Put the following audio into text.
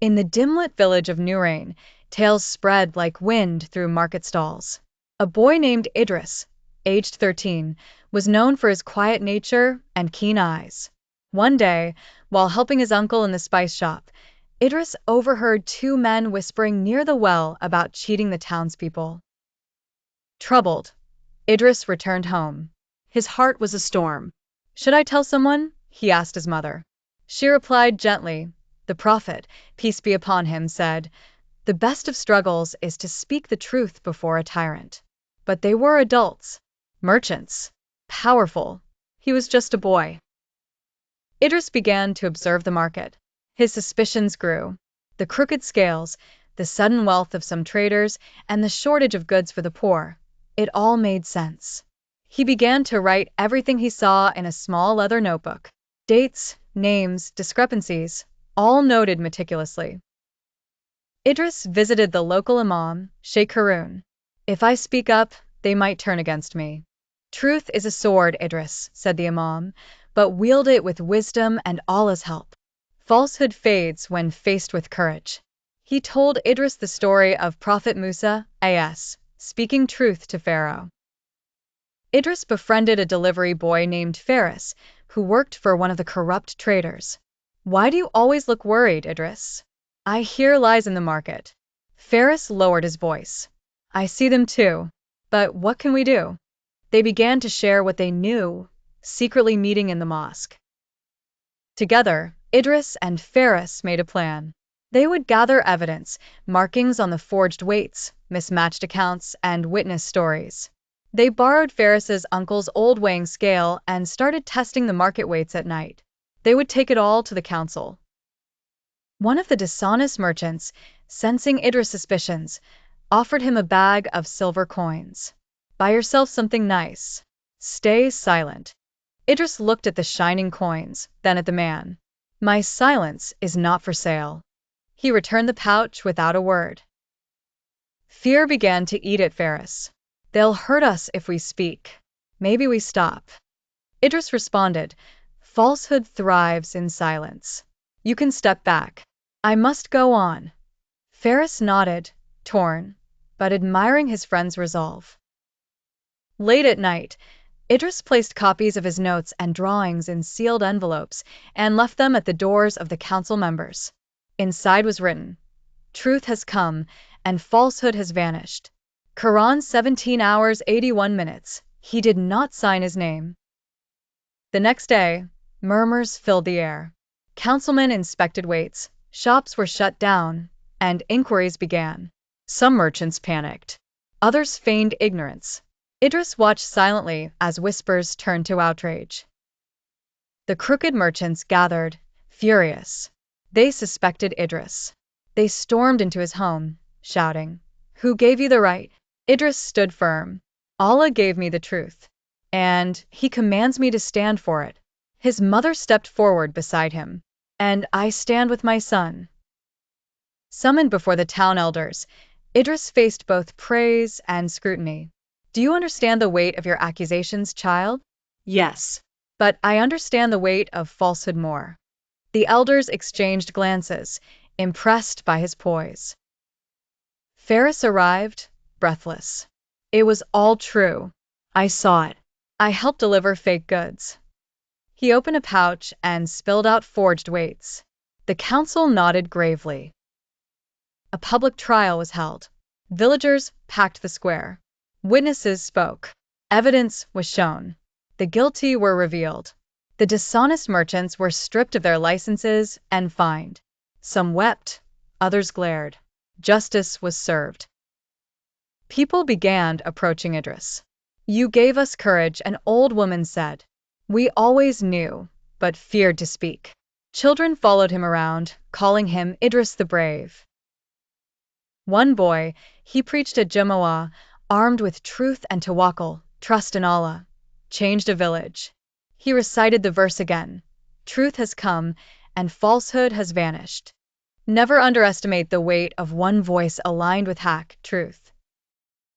In the dim-lit village of Nurain, tales spread like wind through market stalls. A boy named Idris, aged 13, was known for his quiet nature and keen eyes. One day, while helping his uncle in the spice shop, Idris overheard two men whispering near the well about cheating the townspeople. Troubled, Idris returned home. His heart was a storm. "Should I tell someone?" he asked his mother. She replied gently. The Prophet, peace be upon him, said, "The best of struggles is to speak the truth before a tyrant." But they were adults, merchants, powerful. He was just a boy. Idris began to observe the market. His suspicions grew. The crooked scales, the sudden wealth of some traders, and the shortage of goods for the poor. It all made sense. He began to write everything he saw in a small leather notebook. Dates, names, discrepancies, all noted meticulously. Idris visited the local imam, Sheikh Harun. "If I speak up, they might turn against me." "Truth is a sword, Idris," said the imam, "but wield it with wisdom and Allah's help. Falsehood fades when faced with courage." He told Idris the story of Prophet Musa, a.s., speaking truth to Pharaoh. Idris befriended a delivery boy named Faris, who worked for one of the corrupt traders. "Why do you always look worried, Idris?" "I hear lies in the market." Faris lowered his voice. "I see them too. But what can we do?" They began to share what they knew, secretly meeting in the mosque. Together, Idris and Faris made a plan. They would gather evidence, markings on the forged weights, mismatched accounts, and witness stories. They borrowed Faris's uncle's old weighing scale and started testing the market weights at night. They would take it all to the council. One of the dishonest merchants, sensing Idris' suspicions, offered him a bag of silver coins. "Buy yourself something nice. Stay silent." Idris looked at the shining coins, then at the man. "My silence is not for sale." He returned the pouch without a word. Fear began to eat at Faris. "They'll hurt us if we speak. Maybe we stop." Idris responded, "Falsehood thrives in silence. You can step back. I must go on." Faris nodded, torn, but admiring his friend's resolve. Late at night, Idris placed copies of his notes and drawings in sealed envelopes and left them at the doors of the council members. Inside was written, "Truth has come, and falsehood has vanished." Quran 17 hours 81 minutes. He did not sign his name. The next day, murmurs filled the air. Councilmen inspected weights, shops were shut down, and inquiries began. Some merchants panicked. Others feigned ignorance. Idris watched silently as whispers turned to outrage. The crooked merchants gathered, furious. They suspected Idris. They stormed into his home, shouting, "Who gave you the right?" Idris stood firm. "Allah gave me the truth, and He commands me to stand for it." His mother stepped forward beside him. "And I stand with my son." Summoned before the town elders, Idris faced both praise and scrutiny. "Do you understand the weight of your accusations, child?" "Yes. But I understand the weight of falsehood more." The elders exchanged glances, impressed by his poise. Faris arrived, breathless. "It was all true. I saw it. I helped deliver fake goods." He opened a pouch and spilled out forged weights. The council nodded gravely. A public trial was held. Villagers packed the square. Witnesses spoke. Evidence was shown. The guilty were revealed. The dishonest merchants were stripped of their licenses and fined. Some wept, others glared. Justice was served. People began approaching Idris. "You gave us courage," an old woman said. "We always knew, but feared to speak." Children followed him around, calling him Idris the Brave. One boy, he preached at Jumu'ah, armed with truth and tawakkul, trust in Allah, changed a village. He recited the verse again, "Truth has come, and falsehood has vanished." Never underestimate the weight of one voice aligned with Haqq, truth.